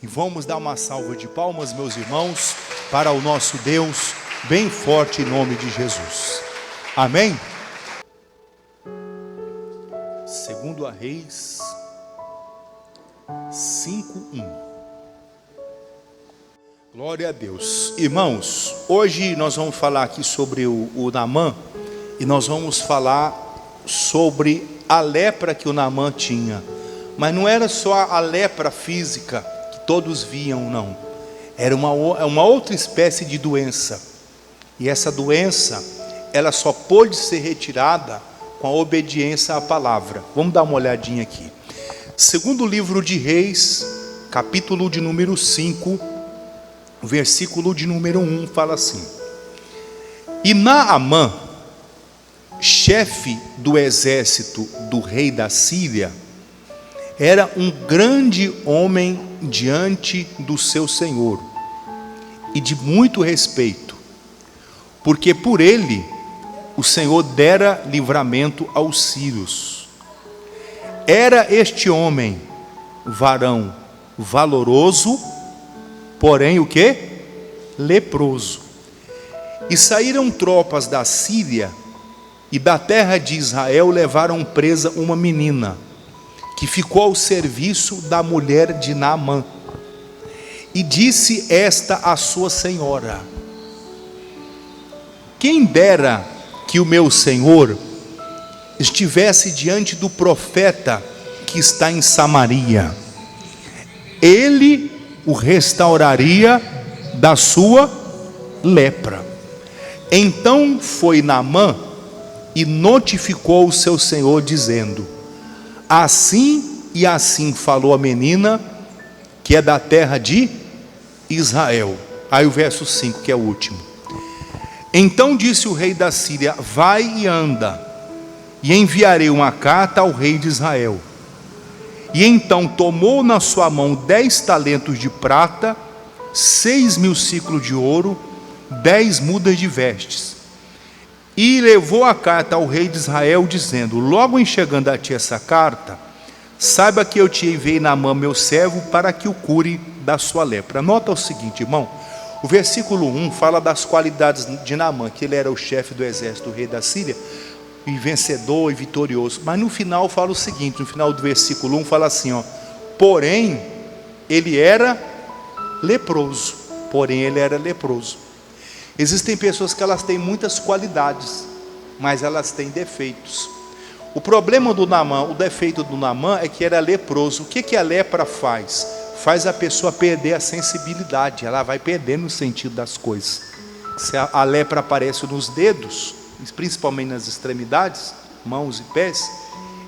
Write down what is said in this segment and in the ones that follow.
E vamos dar uma salva de palmas, meus irmãos, para o nosso Deus, bem forte em nome de Jesus. Amém? Segundo a Reis 5:1. Glória a Deus. Irmãos, hoje nós vamos falar aqui sobre o Naamã, e nós vamos falar sobre a lepra que o Naamã tinha. Mas não era só a lepra física que todos viam, não. Era uma outra espécie de doença. E essa doença, ela só pôde ser retirada com a obediência à palavra. Vamos dar uma olhadinha aqui. Segundo livro de Reis, capítulo de número 5, versículo de número 1, fala assim: E Naamã, chefe do exército do rei da Síria, era um grande homem diante do seu senhor, e de muito respeito, porque por ele o Senhor dera livramento aos sírios. Era este homem varão valoroso, porém o quê? Leproso. E saíram tropas da Síria e da terra de Israel, levaram presa uma menina que ficou ao serviço da mulher de Naamã. E disse esta à sua senhora: Quem dera que o meu senhor estivesse diante do profeta que está em Samaria, ele o restauraria da sua lepra. Então foi Naamã e notificou o seu senhor, dizendo: Assim e assim falou a menina, que é da terra de Israel. Aí o verso 5, que é o último. Então disse o rei da Síria: Vai e anda, e enviarei uma carta ao rei de Israel. E então tomou na sua mão 10 talentos de prata, 6.000 ciclos de ouro, 10 mudas de vestes. E levou a carta ao rei de Israel, dizendo: Logo em chegando a ti essa carta, saiba que eu te enviei Naamã, meu servo, para que o cure da sua lepra. Nota o seguinte, irmão. O versículo 1 fala das qualidades de Naamã, que ele era o chefe do exército do rei da Síria, e vencedor e vitorioso. Mas no final fala o seguinte, no final do versículo 1 fala assim, ó: Porém, ele era leproso. Porém, ele era leproso. Existem pessoas que elas têm muitas qualidades, mas elas têm defeitos. O problema do Naamã, o defeito do Naamã é que era leproso. O que a lepra faz? Faz a pessoa perder a sensibilidade. Ela vai perdendo o sentido das coisas. Se a lepra aparece nos dedos, principalmente nas extremidades, mãos e pés,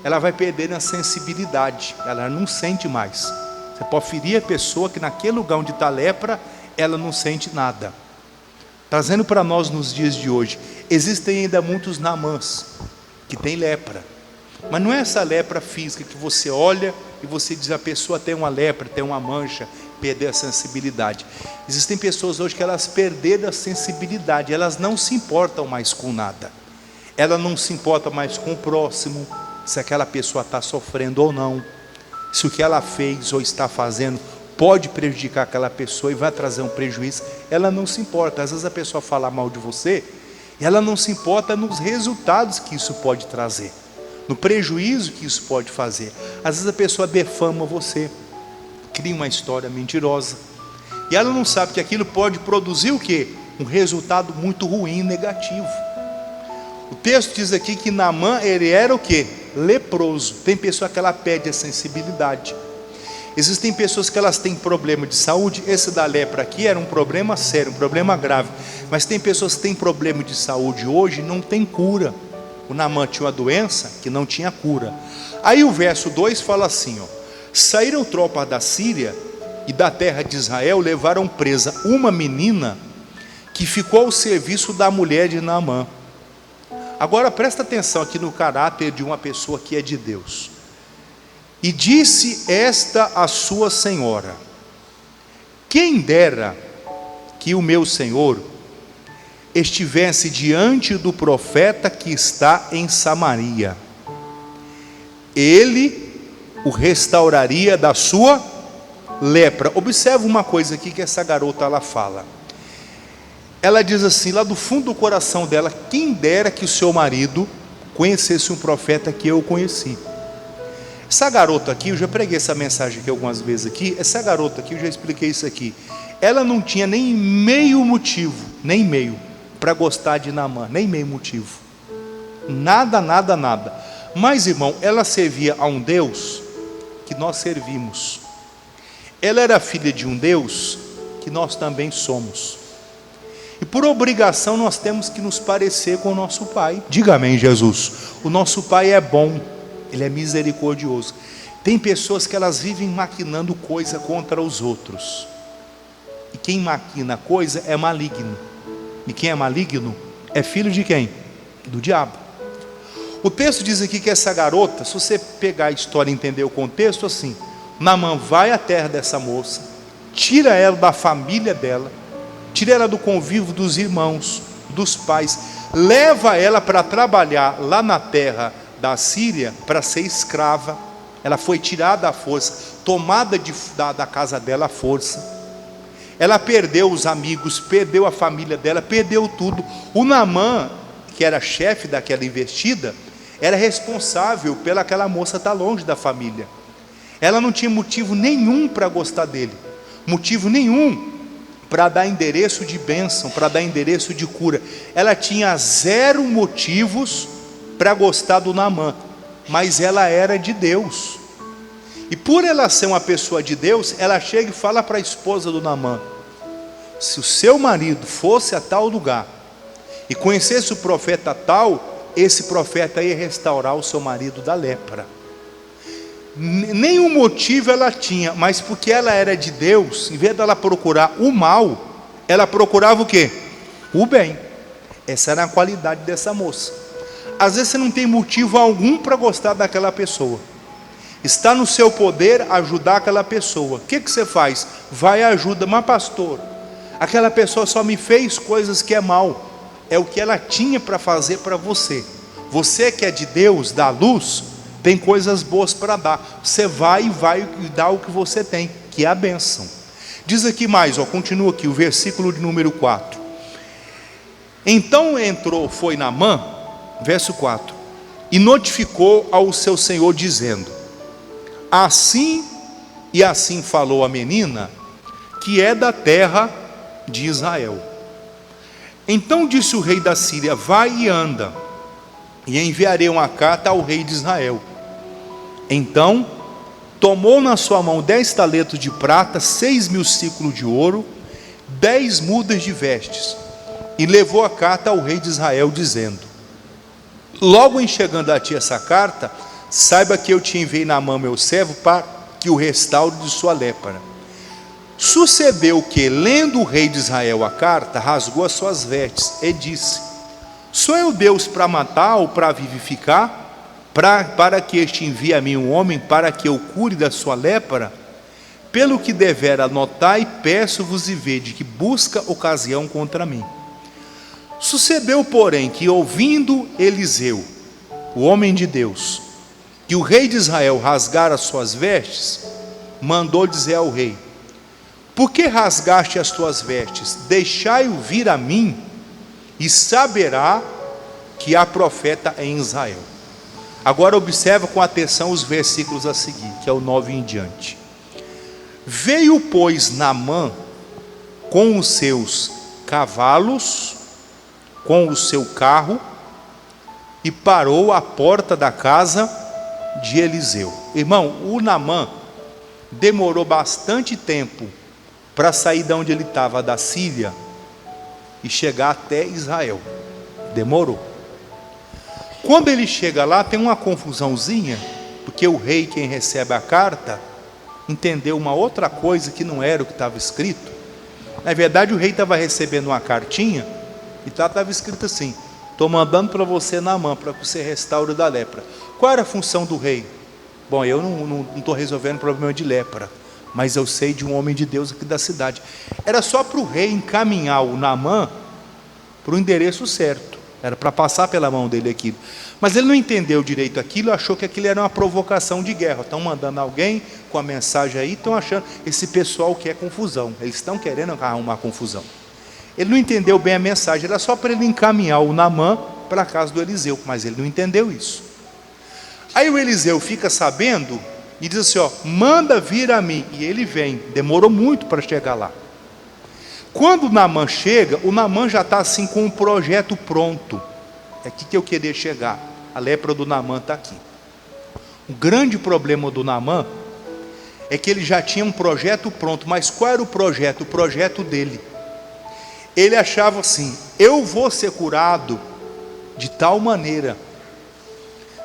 ela vai perdendo a sensibilidade. Ela não sente mais. Você pode ferir a pessoa que naquele lugar onde está a lepra, ela não sente nada. Trazendo para nós nos dias de hoje, existem ainda muitos Naamãs que têm lepra, mas não é essa lepra física que você olha e você diz: a pessoa tem uma lepra, tem uma mancha, perdeu a sensibilidade. Existem pessoas hoje que elas perderam a sensibilidade, elas não se importam mais com nada, ela não se importa mais com o próximo, se aquela pessoa está sofrendo ou não, se o que ela fez ou está fazendo pode prejudicar aquela pessoa e vai trazer um prejuízo. Ela não se importa. Às vezes a pessoa fala mal de você, e ela não se importa nos resultados que isso pode trazer, no prejuízo que isso pode fazer. Às vezes a pessoa defama você, cria uma história mentirosa, e ela não sabe que aquilo pode produzir o quê? Um resultado muito ruim, negativo. O texto diz aqui que Naamã, ele era o quê? Leproso. Tem pessoa que ela perde a sensibilidade. Existem pessoas que elas têm problema de saúde. Esse da lepra aqui era um problema sério, um problema grave. Mas tem pessoas que têm problema de saúde hoje e não tem cura. O Naamã tinha uma doença que não tinha cura. Aí o verso 2 fala assim, ó: Saíram tropas da Síria e da terra de Israel, levaram presa uma menina que ficou ao serviço da mulher de Naamã. Agora presta atenção aqui no caráter de uma pessoa que é de Deus. E disse esta à sua senhora: Quem dera que o meu senhor estivesse diante do profeta que está em Samaria, ele o restauraria da sua lepra. Observa uma coisa aqui que essa garota ela fala. Ela diz assim, lá do fundo do coração dela: quem dera que o seu marido conhecesse um profeta que eu conheci. Essa garota aqui, eu já preguei essa mensagem aqui algumas vezes aqui. Essa garota aqui, eu já expliquei isso aqui. Ela não tinha nem meio motivo, nem meio, para gostar de Naamã, nem meio motivo. Nada, nada, nada. Mas, irmão, ela servia a um Deus que nós servimos. Ela era filha de um Deus que nós também somos. E por obrigação nós temos que nos parecer com o nosso Pai. Diga amém, Jesus. O nosso Pai é bom, Ele é misericordioso. Tem pessoas que elas vivem maquinando coisa contra os outros. E quem maquina coisa é maligno. E quem é maligno é filho de quem? Do diabo. O texto diz aqui que essa garota, se você pegar a história e entender o contexto, assim, Naamã vai à terra dessa moça, tira ela da família dela, tira ela do convívio dos irmãos, dos pais, leva ela para trabalhar lá na terra da Síria, para ser escrava. Ela foi tirada à força, tomada da casa dela à força. Ela perdeu os amigos, perdeu a família dela, perdeu tudo. O Naamã, que era chefe daquela investida, era responsável pela aquela moça estar longe da família. Ela não tinha motivo nenhum para gostar dele, motivo nenhum para dar endereço de bênção, para dar endereço de cura. Ela tinha 0 motivos para gostar do Naamã, mas ela era de Deus. E por ela ser uma pessoa de Deus, ela chega e fala para a esposa do Naamã: se o seu marido fosse a tal lugar e conhecesse o profeta tal, esse profeta ia restaurar o seu marido da lepra. Nenhum motivo ela tinha, mas porque ela era de Deus, em vez dela procurar o mal, ela procurava o quê? O bem. Essa era a qualidade dessa moça. Às vezes você não tem motivo algum para gostar daquela pessoa. Está no seu poder ajudar aquela pessoa. O que você faz? Vai e ajuda. Mas pastor, aquela pessoa só me fez coisas que é mal. É o que ela tinha para fazer para você. Você que é de Deus, da luz, tem coisas boas para dar. Você vai dar o que você tem, que é a bênção. Diz aqui mais, continua aqui o versículo de número 4. Então foi Naamã, verso 4, e notificou ao seu senhor, dizendo: assim e assim falou a menina, que é da terra de Israel. Então disse o rei da Síria: vai e anda, e enviarei uma carta ao rei de Israel. Então tomou na sua mão 10 talentos de prata, 6.000 ciclos de ouro, 10 mudas de vestes, e levou a carta ao rei de Israel, dizendo: logo em chegando a ti essa carta, saiba que eu te enviei Naamã meu servo, para que o restaure de sua lepra. Sucedeu que, lendo o rei de Israel a carta, rasgou as suas vestes e disse: sou eu Deus para matar ou para vivificar? Para que este envie a mim um homem para que eu cure da sua lepra? Pelo que devera notai, peço-vos e vede que busca ocasião contra mim. Sucedeu, porém, que ouvindo Eliseu, o homem de Deus, que o rei de Israel rasgara as suas vestes, mandou dizer ao rei: por que rasgaste as tuas vestes? Deixai-o vir a mim, e saberá que há profeta em Israel. Agora observa com atenção os versículos a seguir, que é o 9 em diante. Veio, pois, Naamã com os seus cavalos, com o seu carro, e parou à porta da casa de Eliseu. Irmão, o Naamã demorou bastante tempo para sair de onde ele estava, da Síria, e chegar até Israel. Demorou. Quando ele chega lá, tem uma confusãozinha, porque o rei, quem recebe a carta, entendeu uma outra coisa que não era o que estava escrito. Na verdade, o rei estava recebendo uma cartinha, e lá estava escrito assim: estou mandando para você Naamã, para que você restaure da lepra. Qual era a função do rei? Bom, eu não estou resolvendo problema de lepra, mas eu sei de um homem de Deus aqui da cidade. Era só para o rei encaminhar o Naamã para o endereço certo. Era para passar pela mão dele aquilo. Mas ele não entendeu direito aquilo, achou que aquilo era uma provocação de guerra. Estão mandando alguém com a mensagem aí, estão achando, esse pessoal quer confusão. Eles estão querendo arrumar confusão. Ele não entendeu bem a mensagem, era só para ele encaminhar o Naamã para a casa do Eliseu, mas ele não entendeu isso. Aí o Eliseu fica sabendo e diz assim, ó, manda vir a mim. E ele vem, demorou muito para chegar lá. Quando o Naamã chega, o Naamã já está assim com um projeto pronto. É aqui que eu queria chegar. A lepra do Naamã está aqui. O grande problema do Naamã é que ele já tinha um projeto pronto. Mas qual era o projeto? O projeto dele. Ele achava assim, eu vou ser curado de tal maneira.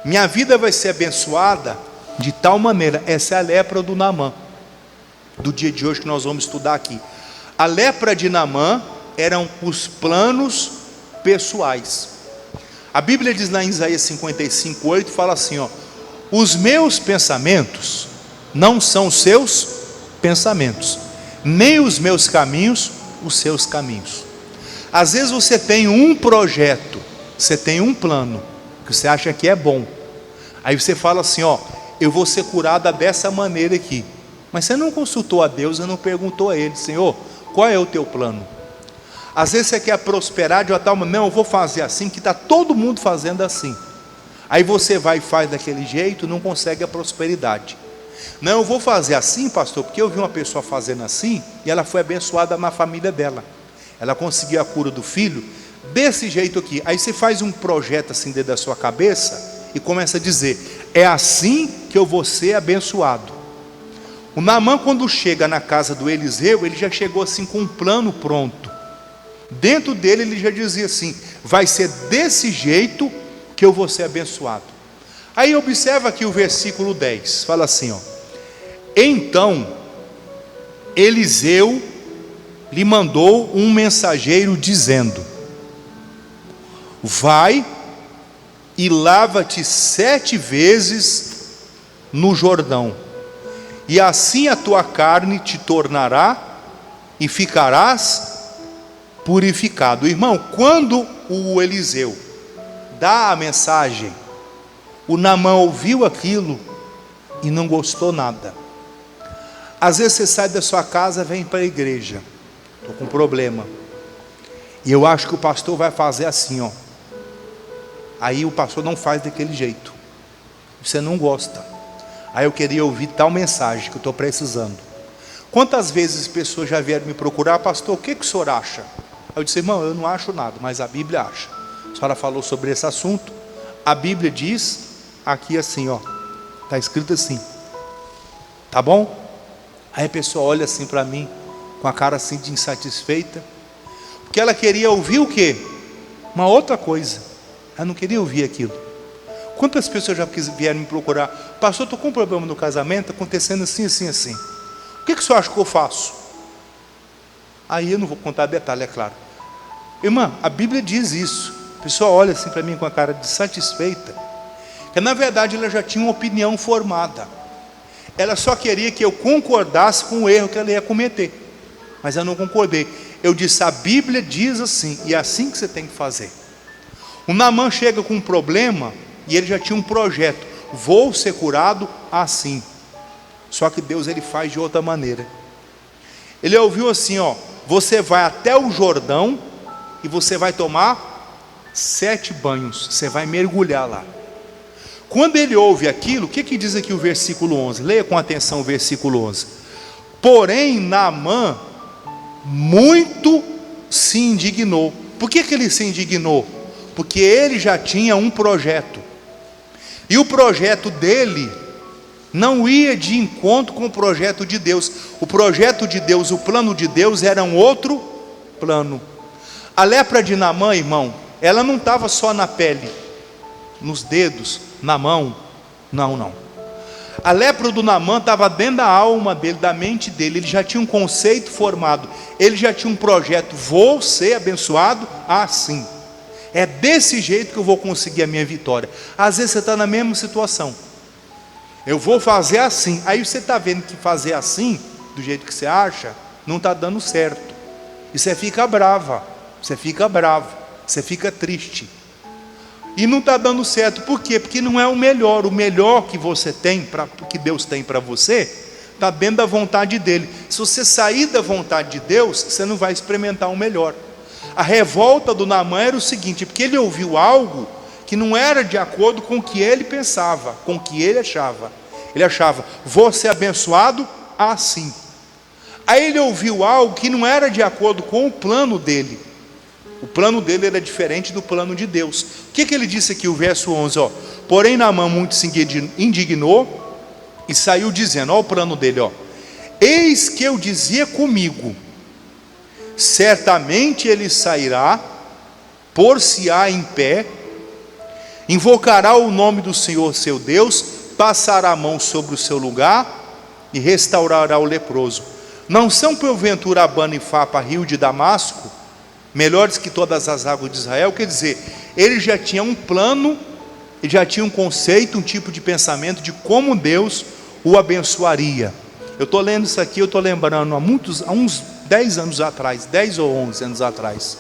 Minha vida vai ser abençoada de tal maneira. Essa é a lepra do Naamã, do dia de hoje que nós vamos estudar aqui. A lepra de Naamã eram os planos pessoais. A Bíblia diz lá em Isaías 55:8, fala assim, ó, os meus pensamentos não são os seus pensamentos, nem os meus caminhos, os seus caminhos. Às vezes você tem um projeto, você tem um plano, que você acha que é bom. Aí você fala assim, ó, eu vou ser curada dessa maneira aqui. Mas você não consultou a Deus, você não perguntou a Ele, Senhor, qual é o teu plano? Às vezes você quer prosperar de uma tal maneira, não, eu vou fazer assim, que está todo mundo fazendo assim. Aí você vai e faz daquele jeito, não consegue a prosperidade. Não, eu vou fazer assim, pastor, porque eu vi uma pessoa fazendo assim, e ela foi abençoada na família dela. Ela conseguiu a cura do filho, desse jeito aqui. Aí você faz um projeto assim dentro da sua cabeça, e começa a dizer, é assim que eu vou ser abençoado. O Naamã, quando chega na casa do Eliseu, ele já chegou assim com um plano pronto. Dentro dele ele já dizia assim, vai ser desse jeito que eu vou ser abençoado. Aí observa aqui o versículo 10, fala assim, ó, então Eliseu lhe mandou um mensageiro dizendo, vai e lava-te 7 vezes no Jordão, e assim a tua carne te tornará e ficarás purificado. Irmão, quando o Eliseu dá a mensagem, o Naamã ouviu aquilo e não gostou nada. Às vezes você sai da sua casa, vem para a igreja, estou com um problema, e eu acho que o pastor vai fazer assim, ó. Aí o pastor não faz daquele jeito, você não gosta. Aí eu queria ouvir tal mensagem que eu estou precisando. Quantas vezes pessoas já vieram me procurar, pastor, o que o senhor acha? Eu disse, irmão, eu não acho nada, mas a Bíblia acha. A senhora falou sobre esse assunto, a Bíblia diz aqui assim, ó, está escrito assim, tá bom? Aí a pessoa olha assim para mim, com a cara assim de insatisfeita, porque ela queria ouvir o quê? Uma outra coisa, ela não queria ouvir aquilo. Quantas pessoas já vieram me procurar, pastor, estou com um problema no casamento, acontecendo assim, assim, assim, o que o senhor acha que eu faço? Aí eu não vou contar detalhe, é claro. Irmã, a Bíblia diz isso. A pessoa olha assim para mim com a cara de satisfeita, que na verdade ela já tinha uma opinião formada. Ela só queria que eu concordasse com o erro que ela ia cometer, mas eu não concordei. Eu disse, a Bíblia diz assim, e é assim que você tem que fazer. O Naamã chega com um problema, e ele já tinha um projeto, vou ser curado assim. Só que Deus, ele faz de outra maneira. Ele ouviu assim, ó, você vai até o Jordão, e você vai tomar 7 banhos, você vai mergulhar lá. Quando ele ouve aquilo, o que diz aqui o versículo 11? Leia com atenção o versículo 11. Porém Naamã muito se indignou. Por que ele se indignou? Porque ele já tinha um projeto, e o projeto dele não ia de encontro com o projeto de Deus. O projeto de Deus, o plano de Deus era um outro plano. A lepra de Naamã, irmão, ela não estava só na pele, nos dedos, na mão, não. A lepra do Naamã estava dentro da alma dele, da mente dele. Ele já tinha um conceito formado, ele já tinha um projeto, vou ser abençoado assim. É desse jeito que eu vou conseguir a minha vitória. Às vezes você está na mesma situação, eu vou fazer assim, aí você está vendo que fazer assim, do jeito que você acha, não está dando certo, e você fica brava, você fica bravo, você fica triste. E não está dando certo. Por quê? Porque não é o melhor que você tem, que Deus tem para você, está dentro da vontade dele. Se você sair da vontade de Deus, você não vai experimentar o melhor. A revolta do Naamã era o seguinte, porque ele ouviu algo que não era de acordo com o que ele pensava, com o que ele achava. Ele achava, vou ser abençoado assim. Aí ele ouviu algo que não era de acordo com o plano dele. O plano dele era diferente do plano de Deus. O que ele disse aqui, o verso 11, ó. Porém Naamã muito se indignou e saiu dizendo, ó o plano dele, ó. Eis que eu dizia comigo, certamente ele sairá, por-se-á em pé, invocará o nome do Senhor seu Deus, passará a mão sobre o seu lugar e restaurará o leproso. Não são porventura Abana e Fapa, rio de Damasco, melhores que todas as águas de Israel? Quer dizer, ele já tinha um plano, ele já tinha um conceito, um tipo de pensamento de como Deus o abençoaria. Eu estou lendo isso aqui, eu estou lembrando há uns 10 anos atrás, 10 ou 11 anos atrás,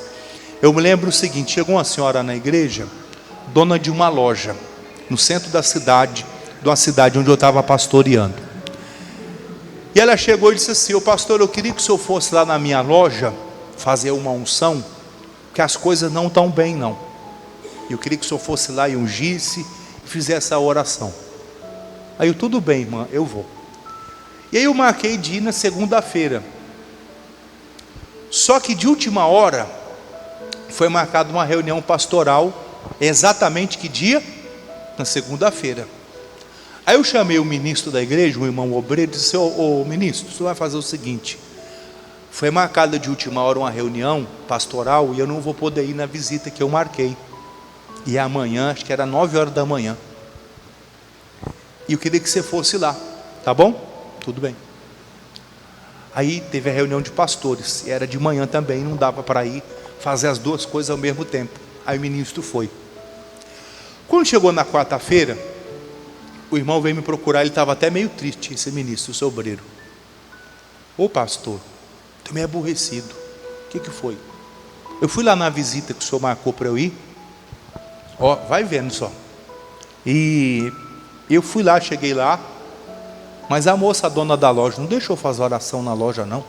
eu me lembro o seguinte, chegou uma senhora na igreja, dona de uma loja, no centro da cidade, de uma cidade onde eu estava pastoreando, e ela chegou e disse assim, ô pastor, eu queria que o senhor fosse lá na minha loja, fazer uma unção, que as coisas não estão bem não, eu queria que o senhor fosse lá e ungisse, e fizesse a oração. Aí eu, tudo bem irmã, eu vou. E aí eu marquei de ir na segunda-feira, só que de última hora, foi marcada uma reunião pastoral, exatamente que dia? Na segunda-feira. Aí eu chamei o ministro da igreja, o irmão obreiro, e disse, ô ministro, você vai fazer o seguinte, foi marcada de última hora uma reunião pastoral, e eu não vou poder ir na visita que eu marquei, e amanhã, acho que era 9 horas da manhã, e eu queria que você fosse lá, tá bom? Tudo bem. Aí teve a reunião de pastores, e era de manhã também, não dava para ir fazer as duas coisas ao mesmo tempo. Aí o ministro foi. Quando chegou na quarta-feira, o irmão veio me procurar, ele estava até meio triste, esse ministro, o seu obreiro. Ô pastor, estou meio aborrecido. O que foi? Eu fui lá na visita que o senhor marcou para eu ir, ó, vai vendo só. E eu fui lá, cheguei lá, mas a moça, a dona da loja, não deixou fazer oração na loja não.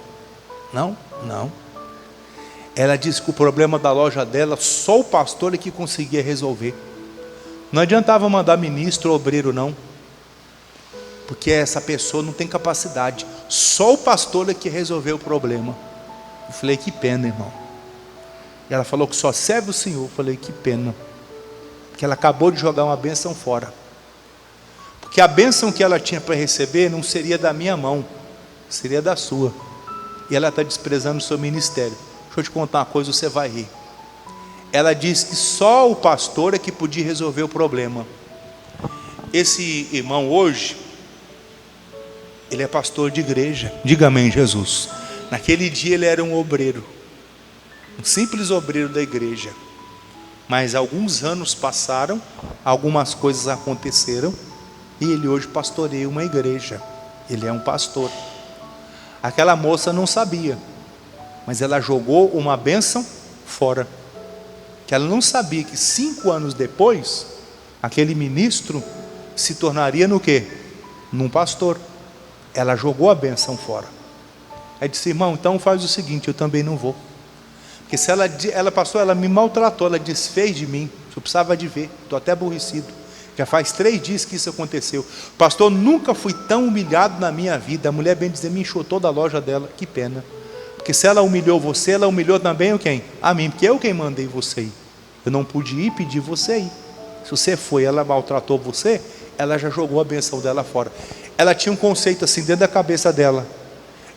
Não. Ela disse que o problema da loja dela, só o pastor é que conseguia resolver. Não adiantava mandar ministro ou obreiro não, porque essa pessoa não tem capacidade. Só o pastor é que resolveu o problema. Eu falei, que pena irmão. E ela falou que só serve o Senhor. Eu falei, que pena, porque ela acabou de jogar uma bênção fora. Porque a bênção que ela tinha para receber não seria da minha mão, seria da sua. E ela está desprezando o seu ministério. Deixa eu te contar uma coisa, você vai rir. Ela disse que só o pastor é que podia resolver o problema. Esse irmão hoje, ele é pastor de igreja. Diga amém, Jesus. Naquele dia ele era um obreiro, um simples obreiro da igreja. Mas alguns anos passaram, algumas coisas aconteceram, e ele hoje pastoreia uma igreja. Ele é um pastor. Aquela moça não sabia, mas ela jogou uma bênção fora, que ela não sabia que 5 anos depois, aquele ministro se tornaria no quê? Num pastor. Ela jogou a bênção fora. Aí disse, irmão, então faz o seguinte, eu também não vou. Porque se ela passou, ela me maltratou, ela desfez de mim, eu precisava de ver, estou até aborrecido. Já faz 3 dias que isso aconteceu. Pastor, nunca fui tão humilhado na minha vida. A mulher, bem dizer, me enxotou da loja dela. Que pena. Porque se ela humilhou você, ela humilhou também o quem? A mim, porque eu quem mandei você ir. Eu não pude ir, pedi você ir. Se você foi, ela maltratou você, ela já jogou a benção dela fora. Ela tinha um conceito assim dentro da cabeça dela.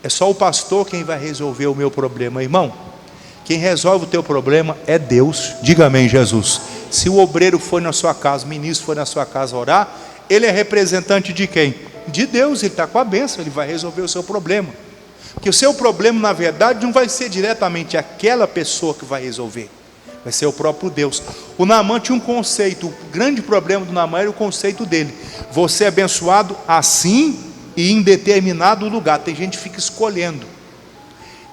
É só o pastor quem vai resolver o meu problema. Irmão, quem resolve o teu problema é Deus. Diga amém, Jesus. Se o obreiro foi na sua casa, o ministro foi na sua casa orar, ele é representante de quem? De Deus, ele está com a bênção, ele vai resolver o seu problema. Porque o seu problema, na verdade, não vai ser diretamente aquela pessoa que vai resolver, vai ser o próprio Deus. O Naamã tinha um conceito, o grande problema do Naamã era o conceito dele. Você é abençoado assim e em determinado lugar. Tem gente que fica escolhendo.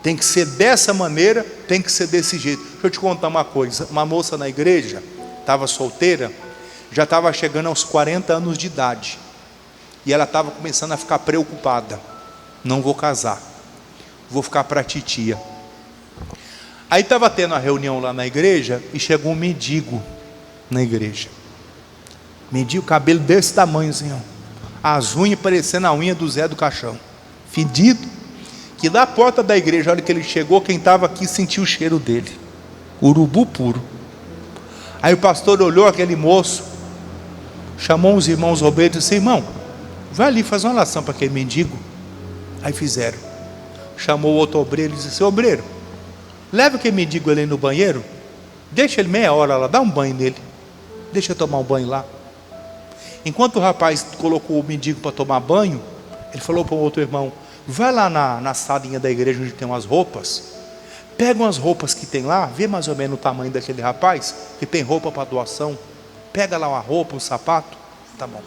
Tem que ser dessa maneira, tem que ser desse jeito. Deixa eu te contar uma coisa. Uma moça na igreja, estava solteira, já estava chegando aos 40 anos de idade. E ela estava começando a ficar preocupada. Não vou casar, vou ficar para a titia. Aí estava tendo a reunião lá na igreja e chegou um mendigo na igreja. Mendigo, cabelo desse tamanho assim, ó. As unhas parecendo a unha do Zé do Caixão. Fedido. Que da porta da igreja, a hora que ele chegou, quem estava aqui sentiu o cheiro dele. Urubu puro. Aí o pastor olhou aquele moço, chamou os irmãos obreiros e disse: irmão, vai ali fazer uma oração para aquele mendigo. Aí fizeram. Chamou o outro obreiro e disse: obreiro, leva aquele mendigo ali no banheiro, deixa ele meia hora lá, dá um banho nele, deixa eu tomar um banho lá. Enquanto o rapaz colocou o mendigo para tomar banho, ele falou para o outro irmão: vai lá na salinha da igreja onde tem umas roupas, pega umas roupas que tem lá, vê mais ou menos o tamanho daquele rapaz, que tem roupa para doação, pega lá uma roupa, um sapato, tá bom.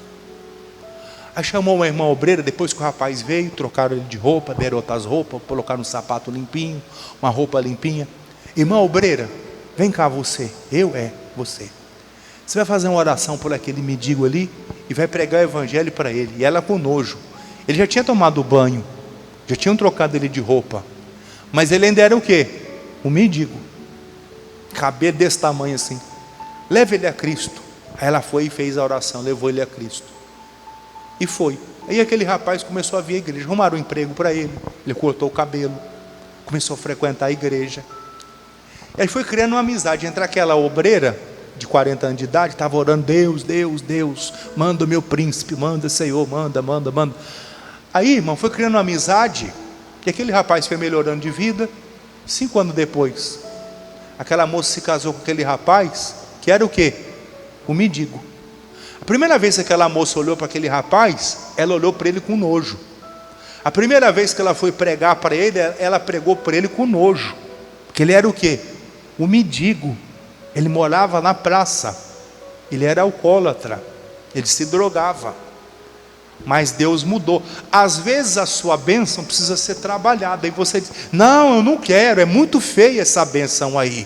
Aí chamou uma irmã obreira, depois que o rapaz veio, trocaram ele de roupa, deram outras roupas, colocaram um sapato limpinho, uma roupa limpinha. Irmã obreira, vem cá você. Você. Você vai fazer uma oração por aquele mendigo ali e vai pregar o evangelho para ele. E ela com nojo. Ele já tinha tomado banho, já tinham trocado ele de roupa, mas ele ainda era o quê? Um mendigo. Cabelo desse tamanho assim. Leva ele a Cristo. Aí ela foi e fez a oração, levou ele a Cristo. E foi. Aí aquele rapaz começou a vir à igreja, arrumaram um emprego para ele, ele cortou o cabelo, começou a frequentar a igreja. E aí foi criando uma amizade entre aquela obreira de 40 anos de idade, estava orando: Deus, Deus, Deus, manda o meu príncipe, manda Senhor, manda. Aí, irmão, foi criando uma amizade, e aquele rapaz foi melhorando de vida. 5 anos depois, aquela moça se casou com aquele rapaz, que era o quê? O mendigo. A primeira vez que aquela moça olhou para aquele rapaz, ela olhou para ele com nojo. A primeira vez que ela foi pregar para ele, ela pregou para ele com nojo, porque ele era o quê? O mendigo. Ele morava na praça, ele era alcoólatra, ele se drogava. Mas Deus mudou. Às vezes a sua bênção precisa ser trabalhada, e você diz: não, eu não quero, é muito feia essa bênção aí.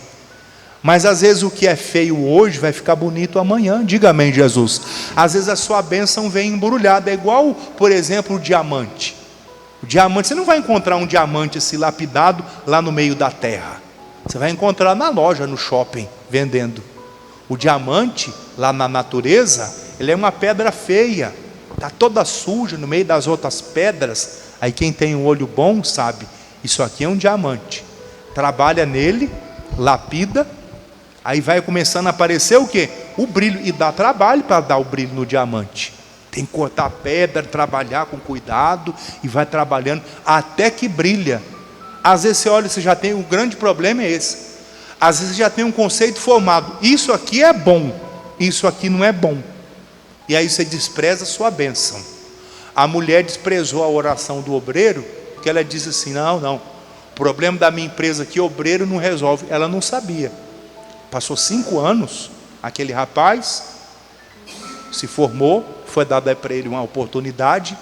Mas às vezes o que é feio hoje vai ficar bonito amanhã. Diga amém, Jesus. Às vezes a sua bênção vem embrulhada. É igual, por exemplo, o diamante. O diamante, você não vai encontrar um diamante assim lapidado lá no meio da terra. Você vai encontrar na loja, no shopping, vendendo. O diamante, lá na natureza, ele é uma pedra feia, está toda suja no meio das outras pedras. Aí quem tem um olho bom sabe, isso aqui é um diamante. Trabalha nele, lapida, aí vai começando a aparecer o quê? O brilho. E dá trabalho para dar o brilho no diamante. Tem que cortar a pedra, trabalhar com cuidado, e vai trabalhando até que brilha. Às vezes você olha e você já tem, o grande problema é esse. Às vezes você já tem um conceito formado: isso aqui é bom, isso aqui não é bom. E aí você despreza a sua bênção. A mulher desprezou a oração do obreiro, porque ela diz assim: não, o problema da minha empresa aqui, obreiro não resolve. Ela não sabia. Passou 5 anos, aquele rapaz se formou, foi dada para ele uma oportunidade,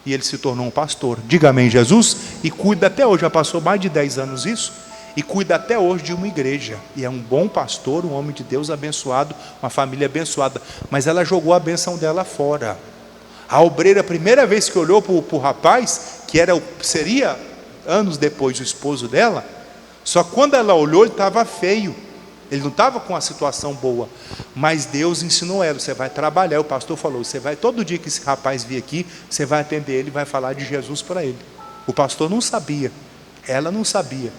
e ele se tornou um pastor. Diga amém, Jesus. E cuida até hoje, já passou mais de 10 anos isso, e cuida até hoje de uma igreja, e é um bom pastor, um homem de Deus abençoado, uma família abençoada. Mas ela jogou a bênção dela fora. A obreira, a primeira vez que olhou para o rapaz, que seria anos depois o esposo dela, só quando ela olhou, ele estava feio, ele não estava com a situação boa. Mas Deus ensinou ela: você vai trabalhar. O pastor falou: você vai, todo dia que esse rapaz vir aqui, você vai atender ele e vai falar de Jesus para ele. O pastor não sabia, ela não sabia,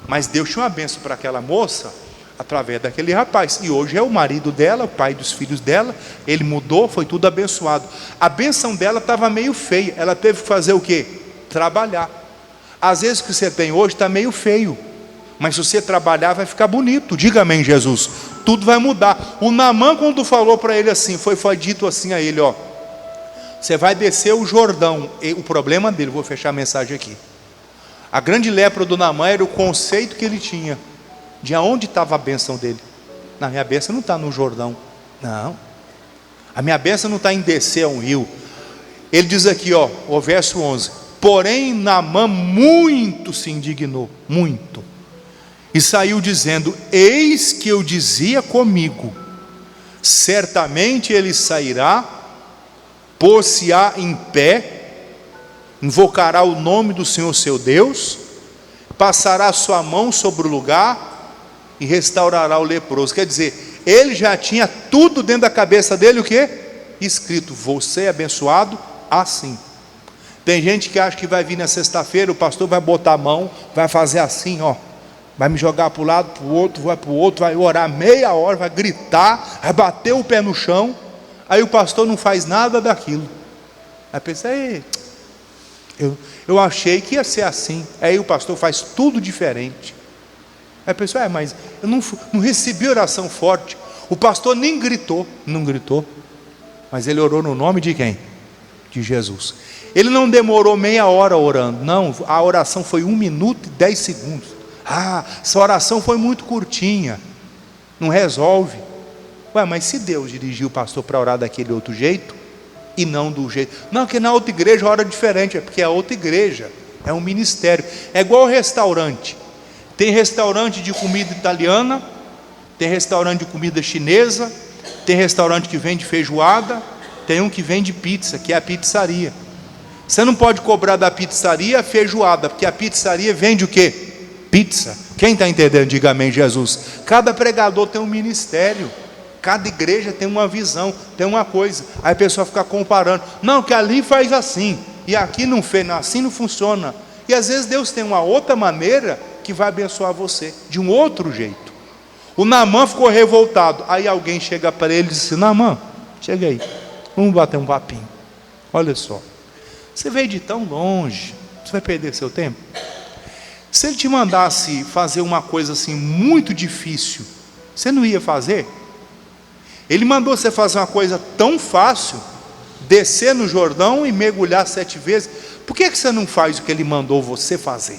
mas Deus tinha uma bênção para aquela moça, através daquele rapaz. E hoje é o marido dela, o pai dos filhos dela. Ele mudou, foi tudo abençoado. A bênção dela estava meio feia, ela teve que fazer o quê? Trabalhar. Às vezes o que você tem hoje está meio feio, mas se você trabalhar vai ficar bonito. Diga amém, Jesus. Tudo vai mudar. O Naamã, quando falou para ele assim, foi dito assim a ele: você vai descer o Jordão. E o problema dele, vou fechar a mensagem aqui, a grande lepra do Naamã era o conceito que ele tinha de aonde estava a bênção dele. Na minha bênção não está no Jordão, não. A minha bênção não está em descer a um rio. Ele diz aqui, o verso 11: porém Naamã muito se indignou, muito, e saiu dizendo: eis que eu dizia comigo, Certamente ele sairá, pôr-se-á em pé, invocará o nome do Senhor seu Deus, passará sua mão sobre o lugar e restaurará o leproso. Quer dizer, ele já tinha tudo dentro da cabeça dele, o quê? Escrito: você é abençoado assim. Tem gente que acha que vai vir na sexta-feira, o pastor vai botar a mão, vai fazer assim, ó, vai me jogar para o lado, para o outro, vai para o outro, vai orar meia hora, vai gritar, vai bater o pé no chão. Aí o pastor não faz nada daquilo. Aí pensa, eu achei que ia ser assim. Aí o pastor faz tudo diferente. Aí a pessoa, mas eu não recebi oração forte. O pastor nem gritou, não gritou, mas ele orou no nome de quem? De Jesus. Ele não demorou meia hora orando, não, a oração foi 1 minuto e 10 segundos. Essa oração foi muito curtinha, não resolve. Mas se Deus dirigiu o pastor para orar daquele outro jeito, e não do jeito, não, que na outra igreja ora diferente, é porque é outra igreja, é um ministério, é igual restaurante. Tem restaurante de comida italiana, tem restaurante de comida chinesa, tem restaurante que vende feijoada, tem um que vende pizza, que é a pizzaria. Você não pode cobrar da pizzaria a feijoada, porque a pizzaria vende o quê? Pizza. Quem está entendendo? Diga amém, Jesus. Cada pregador tem um ministério, cada igreja tem uma visão, tem uma coisa. Aí a pessoa fica comparando, não, que ali faz assim, e aqui não fez, assim não funciona. E às vezes Deus tem uma outra maneira que vai abençoar você, de um outro jeito. O Naamã ficou revoltado. Aí alguém chega para ele e diz assim: Naamã, chega aí, vamos bater um papinho. Olha só, você veio de tão longe, você vai perder seu tempo? Se ele te mandasse fazer uma coisa assim muito difícil, você não ia fazer? Ele mandou você fazer uma coisa tão fácil, descer no Jordão e mergulhar 7 vezes. Por que você não faz o que ele mandou você fazer?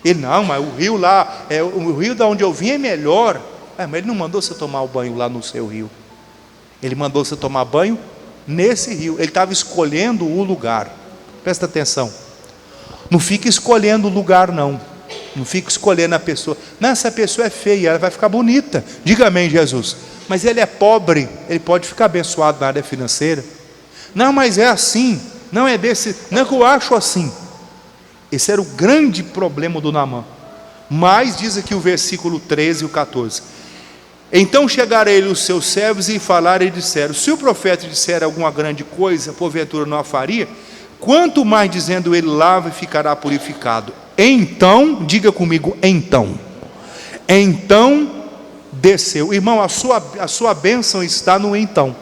Ele, não, mas o rio lá, o rio da onde eu vim é melhor. Mas ele não mandou você tomar o banho lá no seu rio. Ele mandou você tomar banho nesse rio. Ele estava escolhendo o lugar. Presta atenção. Não fica escolhendo o lugar, não. Não fica escolhendo a pessoa. Não, essa pessoa é feia, ela vai ficar bonita. Diga amém, Jesus. Mas ele é pobre, ele pode ficar abençoado na área financeira. Não, mas é assim. Não é desse, não é que eu acho assim. Esse era o grande problema do Naamã. Mas diz aqui o versículo 13 e o 14: então chegaram a ele os seus servos e falaram e disseram: se o profeta disser alguma grande coisa, porventura não a faria? Quanto mais dizendo ele, lava e ficará purificado. Então, diga comigo, então desceu. Irmão, a sua bênção está no então.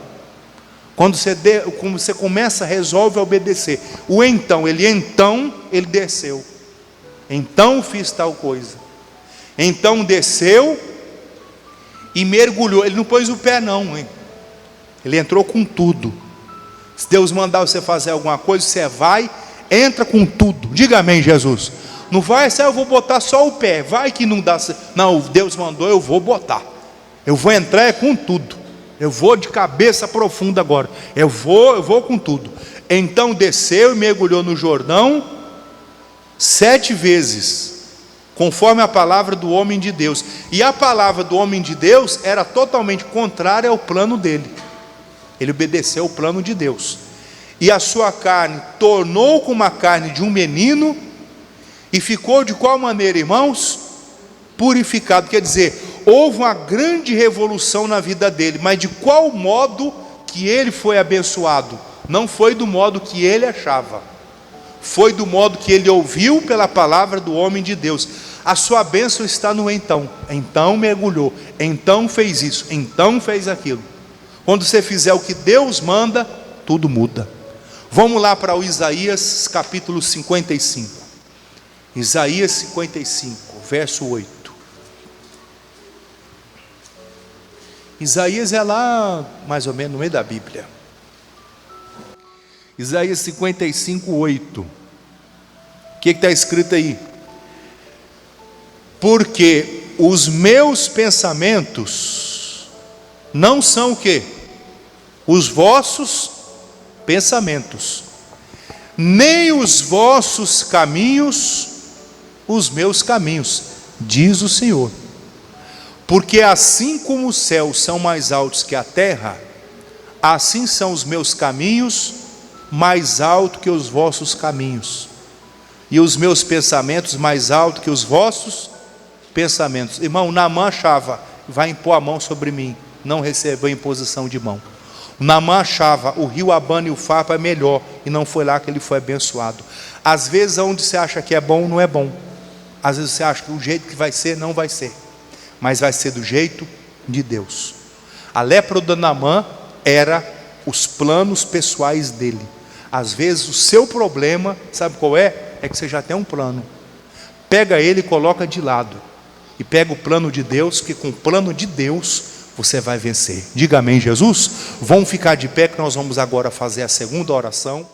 Quando você começa, resolve obedecer. O então ele desceu. Então fiz tal coisa. Então desceu e mergulhou. Ele não pôs o pé não, hein? Ele entrou com tudo. Se Deus mandar você fazer alguma coisa, você vai, entra com tudo. Diga amém, Jesus. Não vai assim, eu vou botar só o pé, vai que não dá. Não, Deus mandou, eu vou botar. Eu vou entrar com tudo. Eu vou de cabeça profunda agora. Eu vou com tudo. Então desceu e mergulhou no Jordão 7 vezes, conforme a palavra do homem de Deus. E a palavra do homem de Deus era totalmente contrária ao plano dele. Ele obedeceu ao plano de Deus. E a sua carne tornou como a carne de um menino, e ficou de qual maneira, irmãos? Purificado. Quer dizer, houve uma grande revolução na vida dele. Mas de qual modo que ele foi abençoado? Não foi do modo que ele achava, foi do modo que ele ouviu pela palavra do homem de Deus. A sua bênção está no então. Então mergulhou, então fez isso, então fez aquilo. Quando você fizer o que Deus manda, tudo muda. Vamos lá para o Isaías capítulo 55. Isaías 55, verso 8. Isaías é lá, mais ou menos, no meio da Bíblia. Isaías 55, 8. O que está escrito aí? Porque os meus pensamentos não são o quê? Os vossos pensamentos, nem os vossos caminhos, os meus caminhos, diz o Senhor. Porque assim como os céus são mais altos que a terra, assim são os meus caminhos mais altos que os vossos caminhos, e os meus pensamentos mais altos que os vossos pensamentos. Irmão, Naamã achava, vai impor a mão sobre mim, não recebeu imposição de mão. Naamã achava, o rio Abana e o Farpa é melhor, e não foi lá que ele foi abençoado. Às vezes onde você acha que é bom, não é bom. Às vezes você acha que o jeito que vai ser, não vai ser, mas vai ser do jeito de Deus. A lepra do Naamã era os planos pessoais dele. Às vezes o seu problema, sabe qual é? É que você já tem um plano. Pega ele e coloca de lado, e pega o plano de Deus, que com o plano de Deus você vai vencer. Diga amém, Jesus. Vamos ficar de pé, que nós vamos agora fazer a segunda oração.